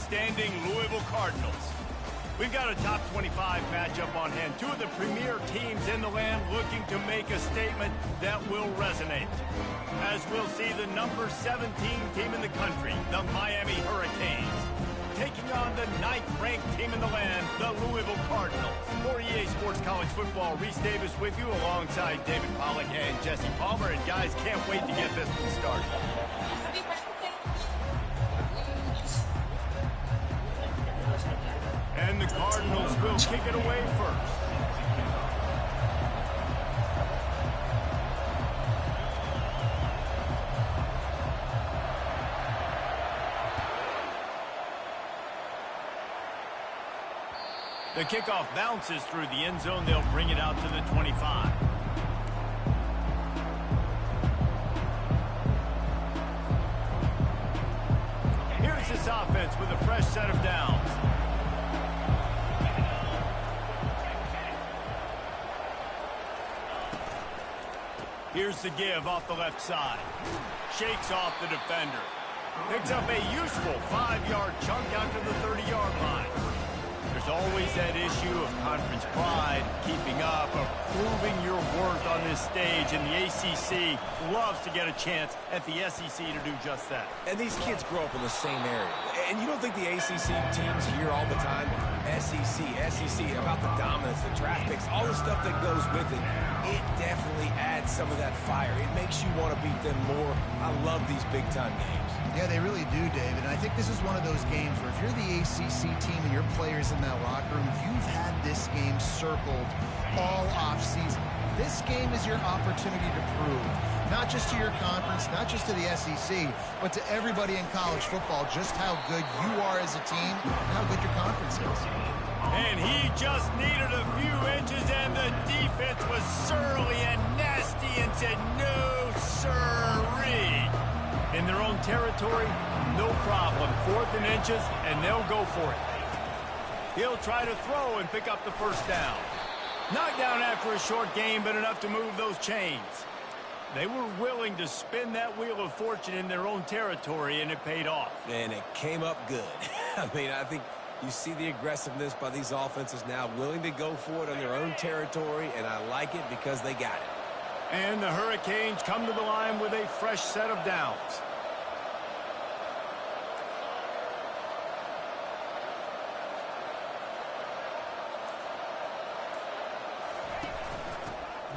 outstanding Louisville Cardinals. We've got a top 25 matchup on hand. Two of the premier teams in the land looking to make a statement that will resonate. As we'll see the number 17 team in the country, the Miami Hurricanes, taking on the 9th-ranked team in the land, the Louisville Cardinals. For EA Sports College Football, Reese Davis with you alongside David Pollack and Jesse Palmer. And guys, can't wait to get this one started. And the Cardinals will kick it away first. The kickoff bounces through the end zone. They'll bring it out to the 25. Here's this offense with a fresh set of downs. Here's the give off the left side. Shakes off the defender. Picks up a useful 5-yard chunk out to the 30-yard line. There's always that issue of conference pride, keeping up, of proving your worth on this stage, and the ACC loves to get a chance at the SEC to do just that. And these kids grow up in the same area. And you don't think the ACC teams hear all the time, SEC, about the dominance, the draft picks, all the stuff that goes with it. It definitely adds some of that fire. It makes you want to beat them more. I love these big-time games. Yeah, they really do, David. And I think this is one of those games where if you're the ACC team and your players in that locker room, you've had this game circled all offseason. This game is your opportunity to prove, not just to your conference, not just to the SEC, but to everybody in college football, just how good you are as a team and how good your conference is. And he just needed a few inches, and the defense was surly and nasty and said, no, sirree. In their own territory, no problem. 4th and inches, and they'll go for it. He'll try to throw and pick up the first down. Knocked down after a short gain, but enough to move those chains. They were willing to spin that wheel of fortune in their own territory, and it paid off. And it came up good. I mean, I think you see the aggressiveness by these offenses now, willing to go for it on their own territory, and I like it because they got it. And the Hurricanes come to the line with a fresh set of downs.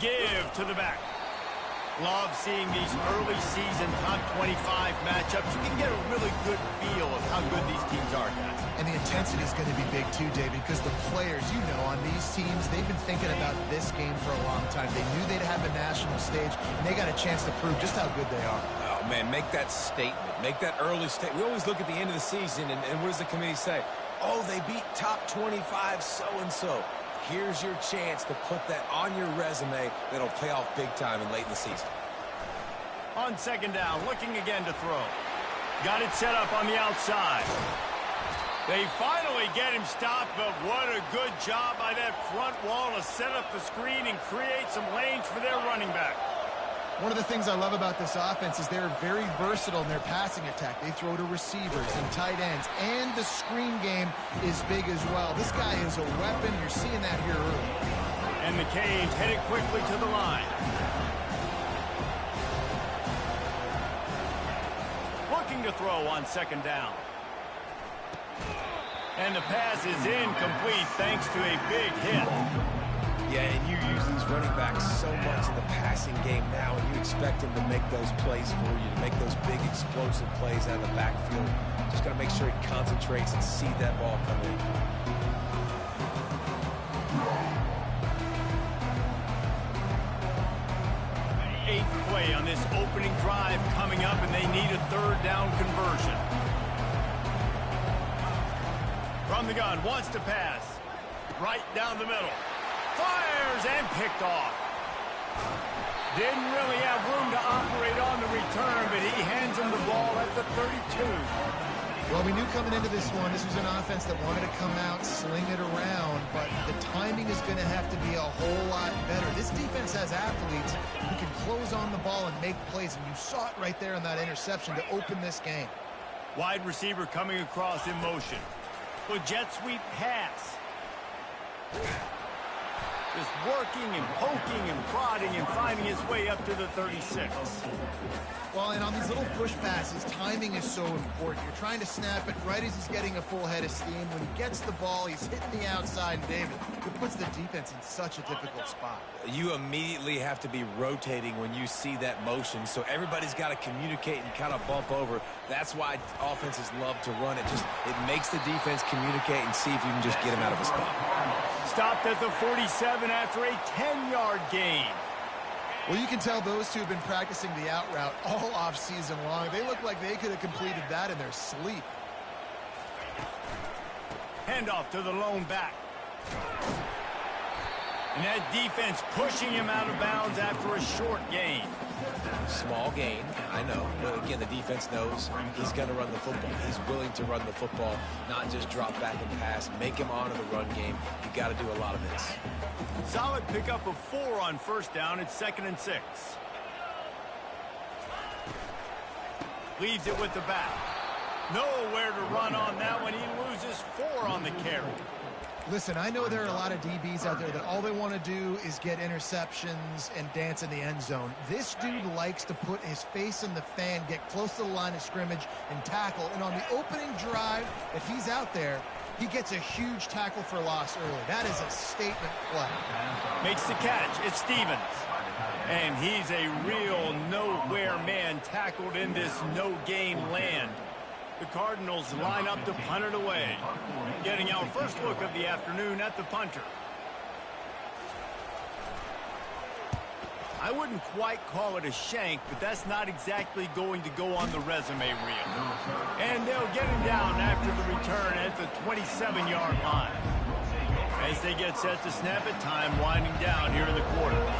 Give to the back. Love seeing these early season top 25 matchups. You can get a really good feel of how good these teams are, guys. And the intensity is going to be big too, David, because the players, you know, on these teams, they've been thinking about this game for a long time. They knew they'd have a national stage, and they got a chance to prove just how good they are. Oh, man, make that statement. Make that early statement. We always look at the end of the season, and what does the committee say? Oh, they beat top 25 so-and-so. Here's your chance to put that on your resume that'll pay off big time and late in the season. On second down, looking again to throw. Got it set up on the outside. They finally get him stopped, but what a good job by that front wall to set up the screen and create some lanes for their running back. One of the things I love about this offense is they're very versatile in their passing attack. They throw to receivers and tight ends, and the screen game is big as well. This guy is a weapon. You're seeing that here early. And the Canes headed quickly to the line. Looking to throw on second down. And the pass is incomplete thanks to a big hit. Yeah, and you use these running backs so much in the passing game now, and you expect them to make those plays for you, to make those big explosive plays out of the backfield. Just got to make sure he concentrates and see that ball come in. Eighth play on this opening drive coming up, and they need a third down conversion. From the gun, wants to pass. Right down the middle. Fires and picked off. Didn't really have room to operate on the return, but he hands him the ball at the 32. Well, we knew coming into this one, this was an offense that wanted to come out, sling it around, but the timing is going to have to be a whole lot better. This defense has athletes who can close on the ball and make plays, and you saw it right there in that interception to open this game. Wide receiver coming across in motion. With jet sweep pass. Just working and poking and prodding and finding his way up to the 36. Well, and on these little push passes, timing is so important. You're trying to snap it right as he's getting a full head of steam. When he gets the ball, he's hitting the outside, and David, it puts the defense in such a difficult spot. You immediately have to be rotating when you see that motion, so everybody's got to communicate and kind of bump over. That's why offenses love to run it. It makes the defense communicate and see if you can just get him out of a spot. Stopped at the 47 after a 10-yard gain. Well, you can tell those two have been practicing the out route all off-season long. They look like they could have completed that in their sleep. Handoff to the lone back. And that defense pushing him out of bounds after a short gain. Small gain, I know. But again, the defense knows he's going to run the football. He's willing to run the football, not just drop back and pass. Make him honor the run game. You got to do a lot of this. Solid pickup of 4 on first down. It's 2nd and 6. Leaves it with the back. Nowhere to run on that one. He loses 4 on the carry. Listen, I know there are a lot of DBs out there that all they want to do is get interceptions and dance in the end zone. This dude likes to put his face in the fan, get close to the line of scrimmage, and tackle. And on the opening drive, if he's out there, he gets a huge tackle for loss early. That is a statement play. Makes the catch. It's Stevens. And he's a real nowhere man tackled in this no-gain land. The Cardinals line up to punt it away. Getting our first look of the afternoon at the punter. I wouldn't quite call it a shank, but that's not exactly going to go on the resume reel. And they'll get him down after the return at the 27-yard line. As they get set to snap it, time winding down here in the quarter.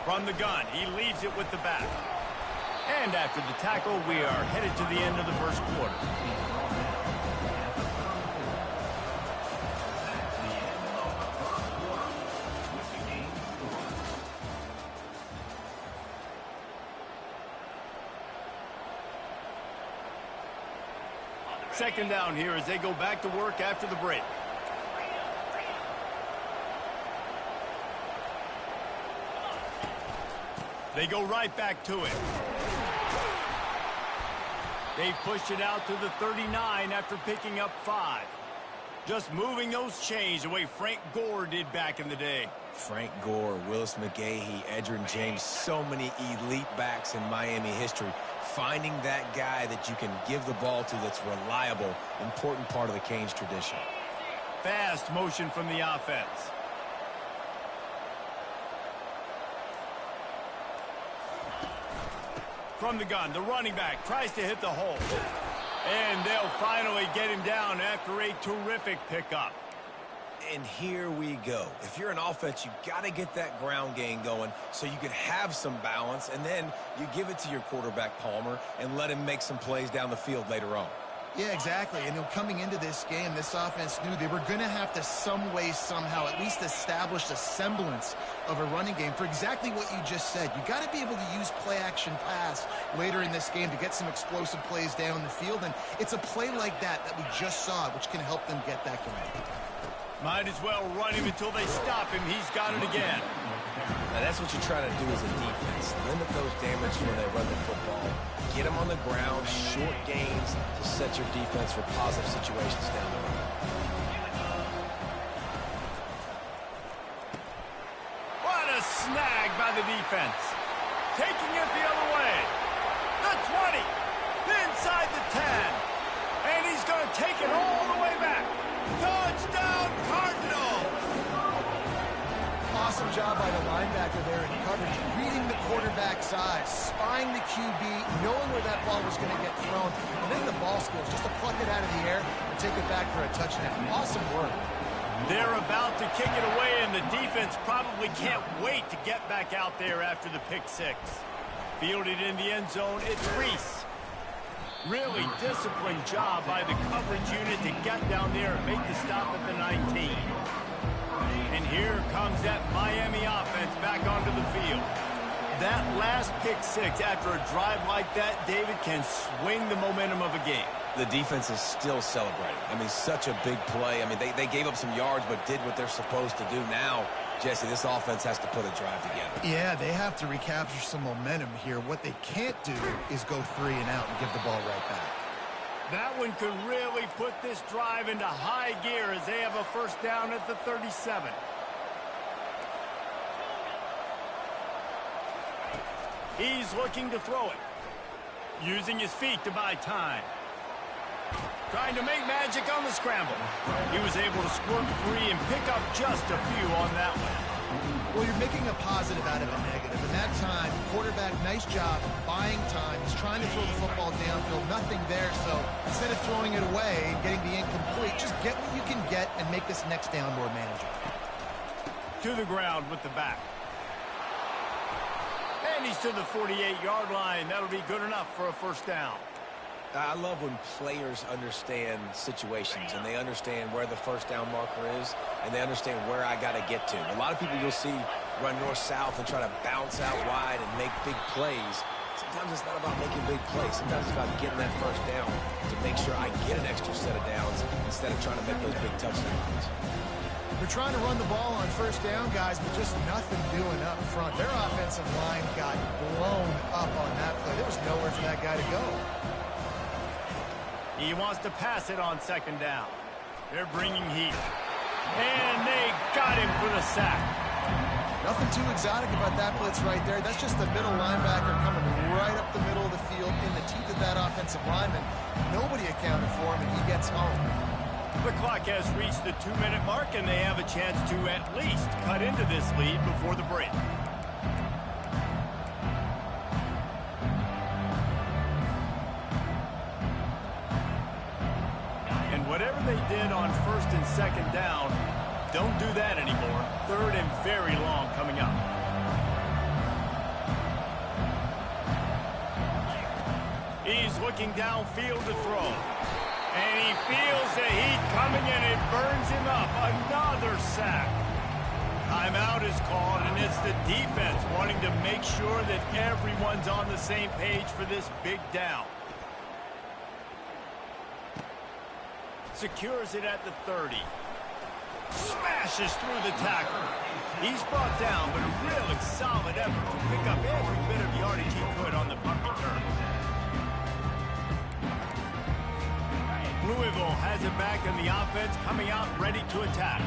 From the gun, he leaves it with the back. And after the tackle, we are headed to the end of the first quarter. Second down here as they go back to work after the break. They go right back to it. They've pushed it out to the 39 after picking up 5. Just moving those chains the way Frank Gore did back in the day. Frank Gore, Willis McGahee, Edgerrin James, so many elite backs in Miami history. Finding that guy that you can give the ball to that's reliable, important part of the Canes tradition. Fast motion from the offense. From the gun, the running back tries to hit the hole. And they'll finally get him down after a terrific pickup. And here we go. If you're an offense, you got to get that ground game going so you can have some balance, and then you give it to your quarterback, Palmer, and let him make some plays down the field later on. Yeah, exactly. And coming into this game, this offense knew they were going to have to some way, somehow, at least establish a semblance of a running game for exactly what you just said. You got to be able to use play-action pass later in this game to get some explosive plays down the field. And it's a play like that we just saw, which can help them get that going. Might as well run him until they stop him. He's got it again. Now, that's what you try to do as a defense. Limit those damage when they run the football. Get them on the ground, short gains to set your defense for positive situations down the road. What a snag by the defense. Taking it the other way. The 20. Inside the 10. And he's going to take it all the way back. Touchdown, Cardinals! Awesome job by the linebacker there in coverage, reading the quarterback's eyes, spying the QB, knowing where that ball was going to get thrown, and then the ball skills just to pluck it out of the air and take it back for a touchdown. Awesome work. They're about to kick it away, and the defense probably can't wait to get back out there after the pick 6. Fielded in the end zone, it's Reese. Really disciplined job by the coverage unit to get down there and make the stop at the 19. And here comes that Miami offense back onto the field. That last pick six after a drive like that, David, can swing the momentum of a game. The defense is still celebrating. I mean, such a big play. I mean, they gave up some yards but did what they're supposed to do. Now, Jesse, this offense has to put a drive together. Yeah, they have to recapture some momentum here. What they can't do is go 3 and out and give the ball right back. That one could really put this drive into high gear as they have a first down at the 37. He's looking to throw it. Using his feet to buy time. Trying to make magic on the scramble. He was able to squirt free and pick up just a few on that one. Well, you're making a positive out of a negative. And that time, quarterback, nice job buying time. He's trying to throw the football downfield. Nothing there, so instead of throwing it away and getting the incomplete, just get what you can get and make this next down more manageable. To the ground with the back. And he's to the 48-yard line. That'll be good enough for a first down. I love when players understand situations and they understand where the first down marker is and they understand where I got to get to. A lot of people you'll see run north-south and try to bounce out wide and make big plays. Sometimes it's not about making big plays. Sometimes it's about getting that first down to make sure I get an extra set of downs instead of trying to make those big touchdowns. They're trying to run the ball on first down, guys, but just nothing doing up front. Their offensive line got blown up on that play. There was nowhere for that guy to go. He wants to pass it on second down. They're bringing heat. And they got him for the sack. Nothing too exotic about that blitz right there. That's just the middle linebacker coming right up the middle of the field in the teeth of that offensive lineman. Nobody accounted for him, and he gets home. The clock has reached the 2-minute mark, and they have a chance to at least cut into this lead before the break. Whatever they did on first and second down, don't do that anymore. Third and very long coming up. He's looking downfield to throw. And he feels the heat coming and it burns him up. Another sack. Timeout is called, and it's the defense wanting to make sure that everyone's on the same page for this big down. Secures it at the 30. Smashes through the tackle. He's brought down, but a really solid effort to pick up every bit of yardage he could on the punt return. Louisville has it back in the offense, coming out ready to attack.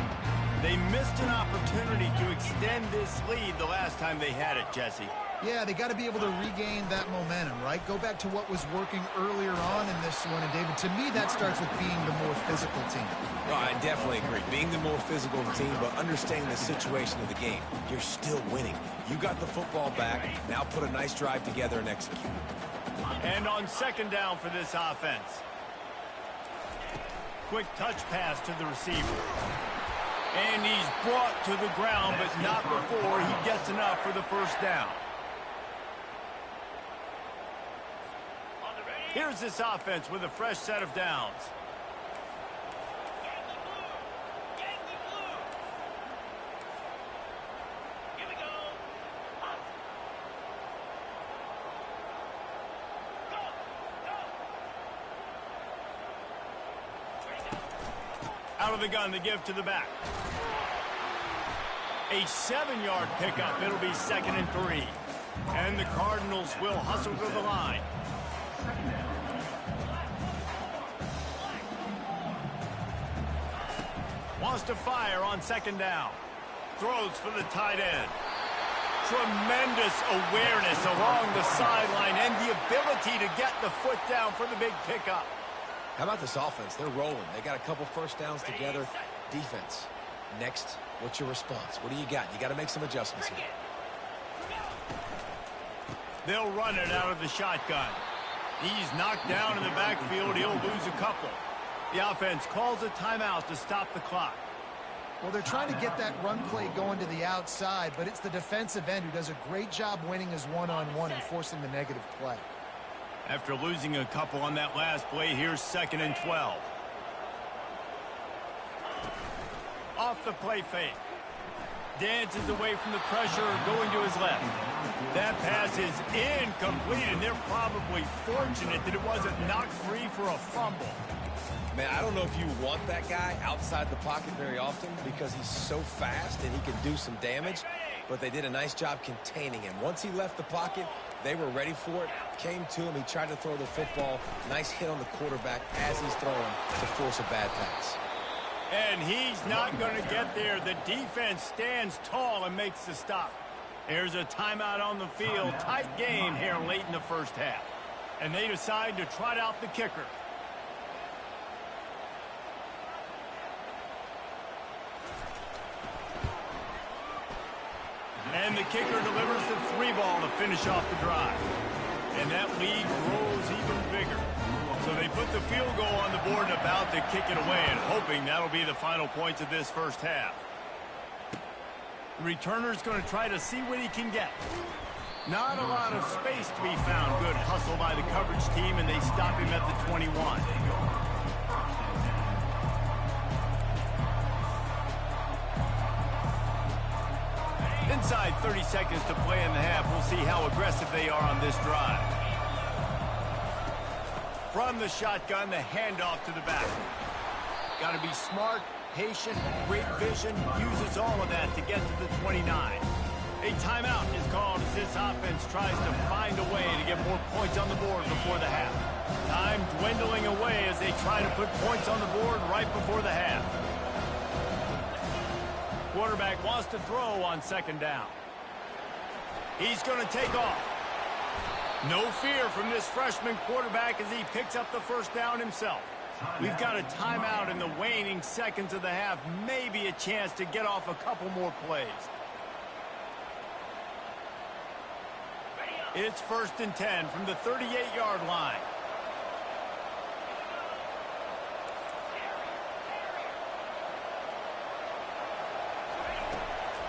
They missed an opportunity to extend this lead the last time they had it, Jesse. Yeah, they got to be able to regain that momentum, right? Go back to what was working earlier on in this one. And, David, to me, that starts with being the more physical team. Oh, I definitely agree. Being the more physical team, but understanding the situation of the game. You're still winning. You got the football back. Now put a nice drive together and execute. And on second down for this offense. Quick touch pass to the receiver. And he's brought to the ground, but not before he gets enough for the first down. Here's this offense with a fresh set of downs. Out of the gun to give to the back. A 7-yard pickup. It'll be 2nd and 3. And the Cardinals will hustle to the line. Wants to fire on second down. Throws for the tight end. Tremendous awareness along the sideline and the ability to get the foot down for the big pickup. How about this offense? They're rolling. They got a couple first downs together. Defense. Next, what's your response? What do you got? You got to make some adjustments here. They'll run it out of the shotgun. He's knocked down in the backfield. He'll lose a couple. The offense calls a timeout to stop the clock. Well, they're trying to get that run play going to the outside, but it's the defensive end who does a great job winning his one-on-one and forcing the negative play. After losing a couple on that last play, here's 2nd and 12. Off the play fake. dances away from the pressure, going to his left. That pass is incomplete, and they're probably fortunate that it wasn't knocked free for a fumble. Man, I don't know if you want that guy outside the pocket very often because he's so fast and he can do some damage, but they did a nice job containing him. Once he left the pocket, they were ready for it, came to him, he tried to throw the football. Nice hit on the quarterback as he's throwing to force a bad pass. And he's not going to get there. The defense stands tall and makes the stop. There's a timeout on the field. Tight game here late in the first half. And they decide to trot out the kicker. And the kicker delivers the 3-ball to finish off the drive. And that lead grows even bigger. So they put the field goal on the board and about to kick it away, and hoping that'll be the final points of this first half. The returner's going to try to see what he can get. Not a lot of space to be found. Good hustle by the coverage team, and they stop him at the 21. Inside 30 seconds to play in the half. We'll see how aggressive they are on this drive. From the shotgun, the handoff to the back. Got to be smart, patient, great vision. Uses all of that to get to the 29. A timeout is called as this offense tries to find a way to get more points on the board before the half. Time dwindling away as they try to put points on the board right before the half. Quarterback wants to throw on second down. He's going to take off. No fear from this freshman quarterback as he picks up the first down himself. We've got a timeout in the waning seconds of the half. Maybe a chance to get off a couple more plays. It's 1st and 10 from the 38-yard line.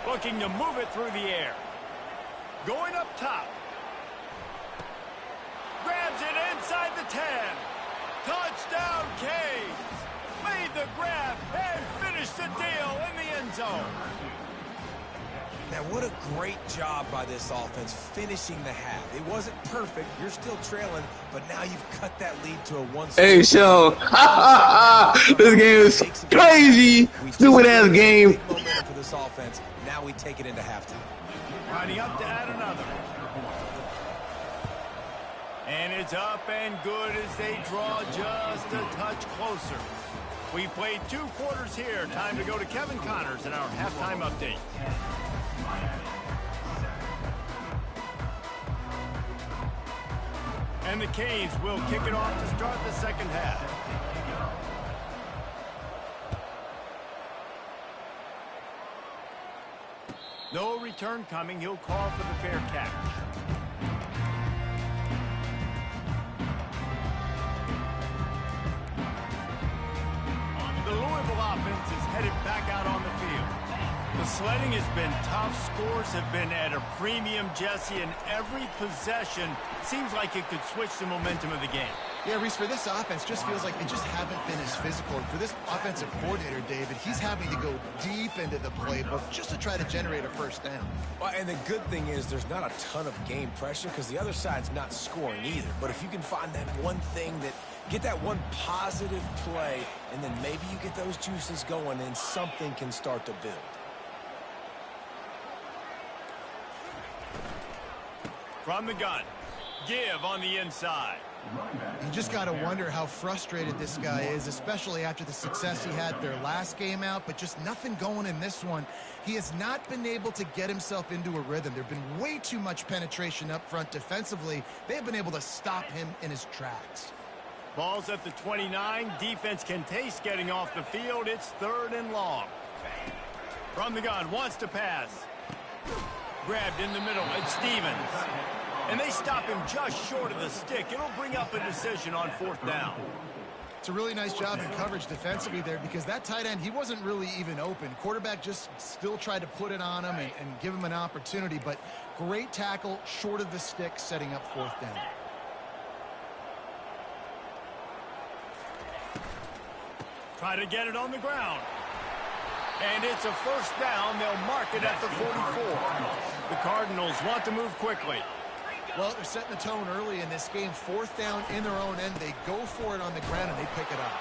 Looking to move it through the air. Going up top. Grabs it inside the 10. Touchdown, Canes. Made the grab and finished the deal in the end zone. Now, what a great job by this offense finishing the half. It wasn't perfect. You're still trailing, but now you've cut that lead to a 1-score. Hey, show. This game is crazy. Stupid-ass game. Big momentum for this offense. Now we take it into halftime. Lining up to add another. And it's up and good as they draw just a touch closer. We played 2 quarters here. Time to go to Kevin Connors in our halftime update. And the Canes will kick it off to start the second half. No return coming. He'll call for the fair catch. The Louisville offense is headed back out on the field. The sledding has been tough. Scores have been at a premium, Jesse, and every possession seems like it could switch the momentum of the game. Yeah, Reese, for this offense, just feels like they just haven't been as physical. For this offensive coordinator, David, he's having to go deep into the playbook just to try to generate a first down. Well, and the good thing is there's not a ton of game pressure because the other side's not scoring either. But if you can find that one thing that get that one positive play, and then maybe you get those juices going and something can start to build. From the gun, give on the inside. You just got to wonder how frustrated this guy is, especially after the success he had their last game out, but just nothing going in this one. He has not been able to get himself into a rhythm. There have been way too much penetration up front defensively. They've been able to stop him in his tracks. Ball's at the 29. Defense can taste getting off the field. It's 3rd and long. From the gun, wants to pass. Grabbed in the middle. It's Stevens. And they stop him just short of the stick. It'll bring up a decision on 4th down. It's a really nice job in coverage defensively there because that tight end, he wasn't really even open. Quarterback just still tried to put it on him and give him an opportunity, but great tackle short of the stick, setting up 4th down. Try to get it on the ground. And it's a first down. They'll mark it at the 44. The Cardinals want to move quickly. Well, they're setting the tone early in this game. Fourth down in their own end. They go for it on the ground, and they pick it up.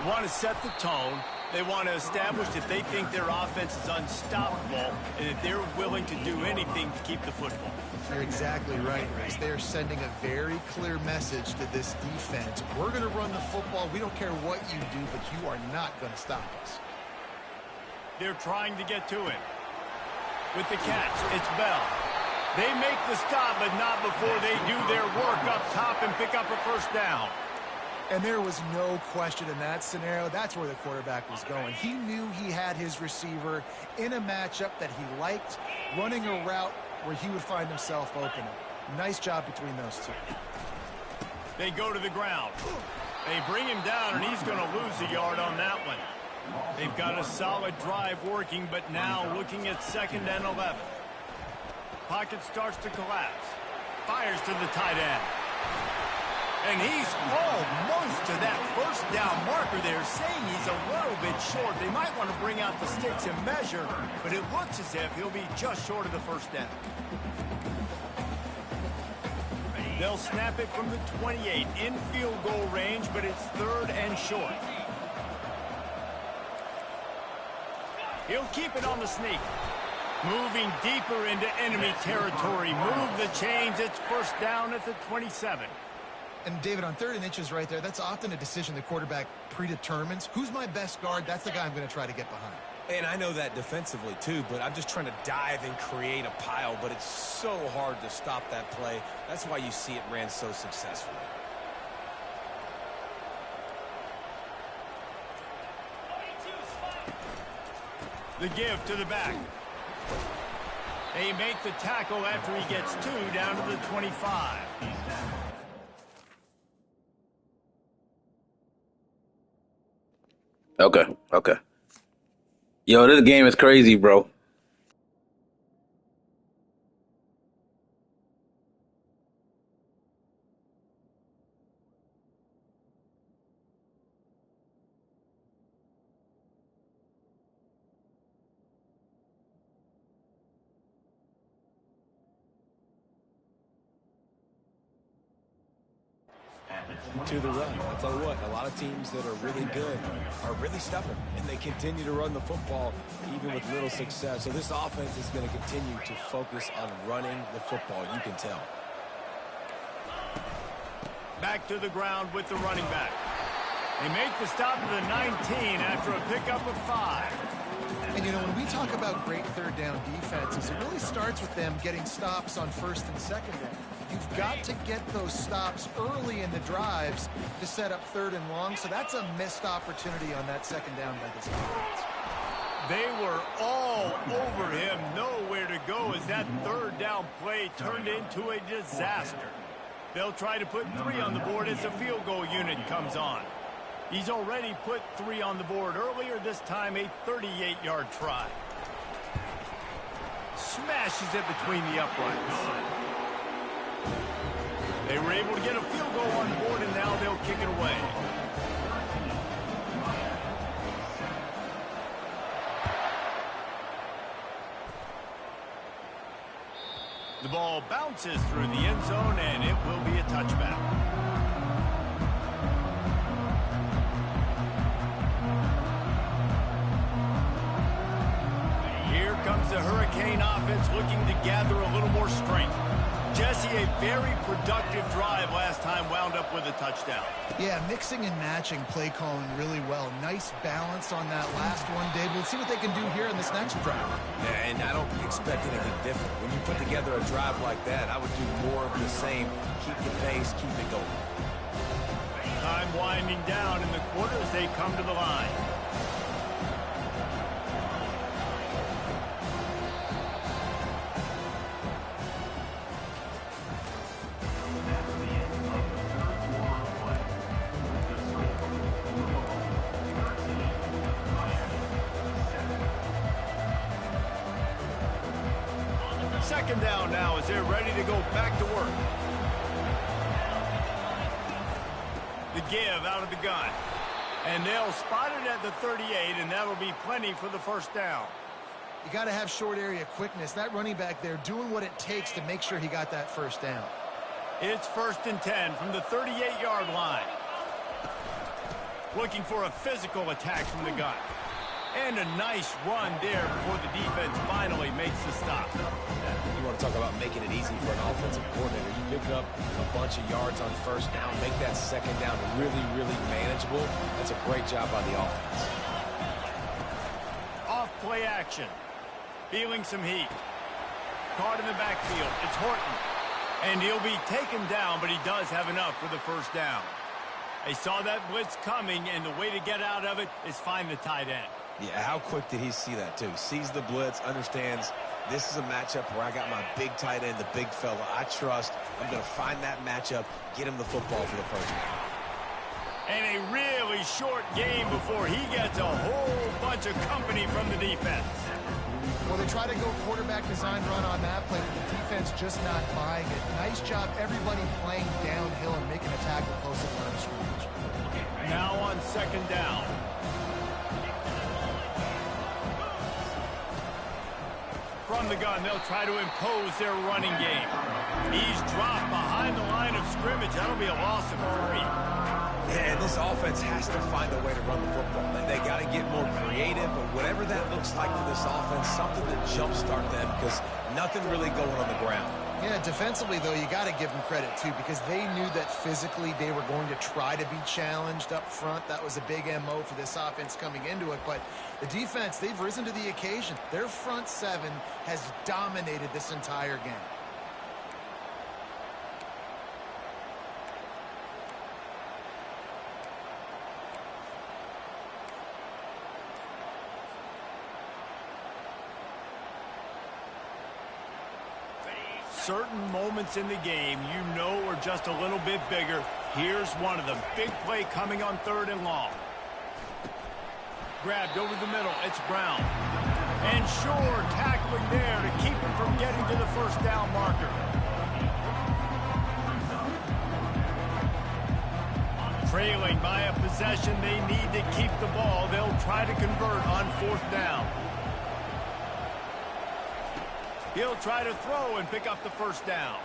They want to set the tone. They want to establish that they think their offense is unstoppable and that they're willing to do anything to keep the football. You're exactly right, Reese. They are sending a very clear message to this defense. We're going to run the football. We don't care what you do, but you are not going to stop us. They're trying to get to him. With the catch, it's Bell. They make the stop, but not before they do their work up top and pick up a first down. And there was no question in that scenario. That's where the quarterback was going. He knew he had his receiver in a matchup that he liked, running a route where he would find himself open. Nice job between those two. They go to the ground. They bring him down, and he's going to lose a yard on that one. They've got a solid drive working, but now looking at 2nd and 11. Pocket starts to collapse. Fires to the tight end. And he's almost to that first down marker there, saying he's a little bit short. They might want to bring out the sticks and measure, but it looks as if he'll be just short of the first down. They'll snap it from the 28 in field goal range, but it's 3rd and short. He'll keep it on the sneak. Moving deeper into enemy territory. Move the chains. It's first down at the 27. And, David, on 3rd and inches right there, that's often a decision the quarterback predetermines. Who's my best guard? That's the guy I'm going to try to get behind. And I know that defensively, too, but I'm just trying to dive and create a pile, but it's so hard to stop that play. That's why you see it ran so successfully. The give to the back. They make the tackle after he gets 2 down to the 25. Okay. Yo, this game is crazy, bro. To the run. I'll tell you what, a lot of teams that are really good are really stubborn, and they continue to run the football even with little success. So this offense is going to continue to focus on running the football, you can tell. Back to the ground with the running back. They make the stop to the 19 after a pickup of 5. And, you know, when we talk about great 3rd down defenses, it really starts with them getting stops on 1st and 2nd down. You've got to get those stops early in the drives to set up 3rd and long, so that's a missed opportunity on that 2nd down by this defense. They were all over him, nowhere to go as that 3rd down play turned into a disaster. They'll try to put 3 on the board as the field goal unit comes on. He's already put 3 on the board earlier, this time a 38-yard try. Smashes it between the uprights. They were able to get a field goal on the board, and now they'll kick it away. The ball bounces through the end zone, and it will be a touchback. Here comes the Hurricane offense looking to gather a little more strength. Jesse, a very productive drive last time wound up with a touchdown. Yeah, mixing and matching play calling really well. Nice balance on that last one, Dave. We'll see what they can do here in this next drive. Yeah, and I don't expect anything different. When you put together a drive like that, I would do more of the same. Keep the pace, keep it going. Time winding down in the quarter as they come to the line. Second down now as they're ready to go back to work. The give out of the gun. And they'll spot it at the 38, and that'll be plenty for the first down. You got to have short area quickness. That running back there doing what it takes to make sure he got that first down. It's 1st and 10 from the 38-yard line. Looking for a physical attack from the gun. And a nice run there before the defense finally makes the stop. You want to talk about making it easy for an offensive coordinator. You pick up a bunch of yards on first down, make that second down really, really manageable. That's a great job by the offense. Off play action. Feeling some heat. Caught in the backfield. It's Horton. And he'll be taken down, but he does have enough for the first down. They saw that blitz coming, and the way to get out of it is find the tight end. Yeah, how quick did he see that, too? Sees the blitz, understands this is a matchup where I got my big tight end, the big fella I trust. I'm going to find that matchup, get him the football for the first down. And a really short game before he gets a whole bunch of company from the defense. Well, they try to go quarterback design run on that play, but the defense just not buying it. Nice job, everybody playing downhill and making a tackle close to the line of scrimmage. Now on 2nd down. From the gun, they'll try to impose their running game. He's dropped behind the line of scrimmage. That'll be a loss of 3. Yeah, and this offense has to find a way to run the football. They got to get more creative, but whatever that looks like for this offense, something to jumpstart them because nothing really going on the ground. Yeah, defensively, though, you got to give them credit, too, because they knew that physically they were going to try to be challenged up front. That was a big MO for this offense coming into it. But the defense, they've risen to the occasion. Their front seven has dominated this entire game. Certain moments in the game you know are just a little bit bigger. Here's one of them. Big play coming on 3rd and long. Grabbed over the middle. It's Brown. And sure, tackling there to keep him from getting to the first down marker. Trailing by a possession, they need to keep the ball. They'll try to convert on 4th down. He'll try to throw and pick up the first down.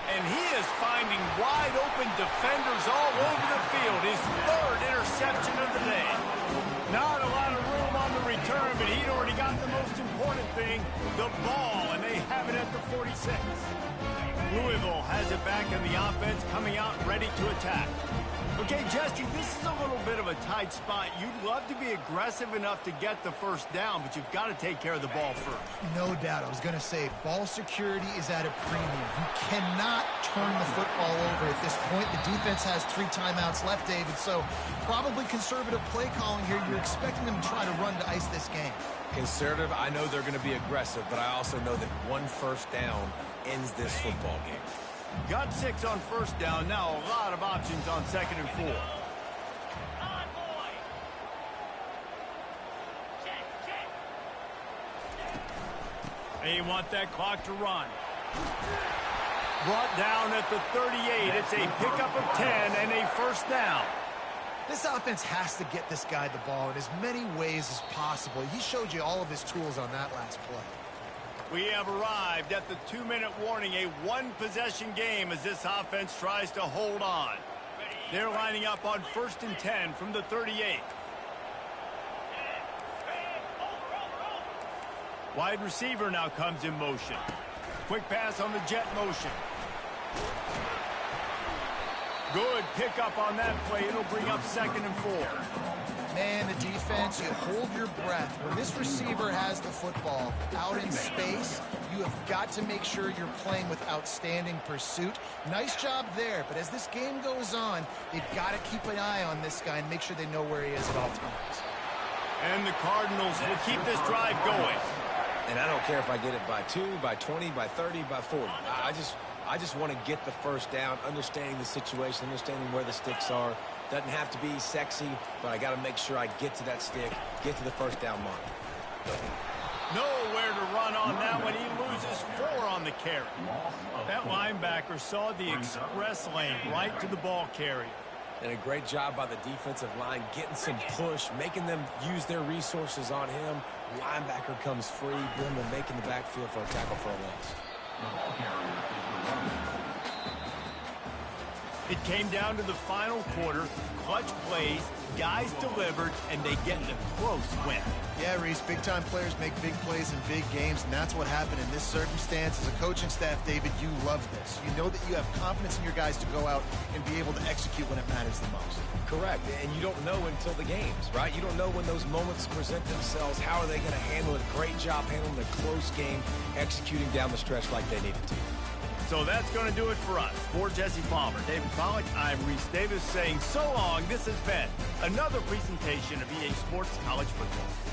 And he is finding wide open defenders all over the field. His 3rd interception of the day. Not a lot of room on the return, but he'd already got the most important thing, the ball, and they have it at the 46. Louisville has it back in the offense, coming out ready to attack. Okay, Jesse, this is a little bit of a tight spot. You'd love to be aggressive enough to get the first down, but you've got to take care of the ball first. No doubt. I was going to say, ball security is at a premium. You cannot turn the football over at this point. The defense has 3 timeouts left, David, so probably conservative play calling here. You're expecting them to try to run to ice this game. Conservative, I know they're going to be aggressive, but I also know that one first down ends this football game. Got 6 on first down. Now a lot of options on 2nd and 4. They want that clock to run. Brought down at the 38. It's a pickup of 10 and a first down. This offense has to get this guy the ball in as many ways as possible. He showed you all of his tools on that last play. We have arrived at the 2-minute warning, a one-possession game as this offense tries to hold on. They're lining up on 1st and 10 from the 38. Wide receiver now comes in motion. Quick pass on the jet motion. Good pickup on that play. It'll bring up 2nd and 4. Man, the defense, you hold your breath. When this receiver has the football out in space, you have got to make sure you're playing with outstanding pursuit. Nice job there, but as this game goes on, they've got to keep an eye on this guy and make sure they know where he is at all times. And the Cardinals will keep this drive going. And I don't care if I get it by 2, by 20, by 30, by 40. I just want to get the first down, understanding the situation, understanding where the sticks are. Doesn't have to be sexy, but I got to make sure I get to that stick, get to the first down mark. Nowhere to run on that one. He loses 4 on the carry. That linebacker saw the express lane right to the ball carrier. And a great job by the defensive line, getting some push, making them use their resources on him. Linebacker comes free, Brimmer making the backfield for a tackle for a loss. It came down to the final quarter. Clutch plays, guys delivered, and they get a close win. Yeah, Reese, big-time players make big plays in big games, and that's what happened in this circumstance. As a coaching staff, David, you love this. You know that you have confidence in your guys to go out and be able to execute when it matters the most. Correct, and you don't know until the games, right? You don't know when those moments present themselves. How are they going to handle it? Great job handling a close game, executing down the stretch like they needed to. So that's going to do it for us. For Jesse Palmer, David Pollack, I'm Reese Davis saying so long. This has been another presentation of EA Sports College Football.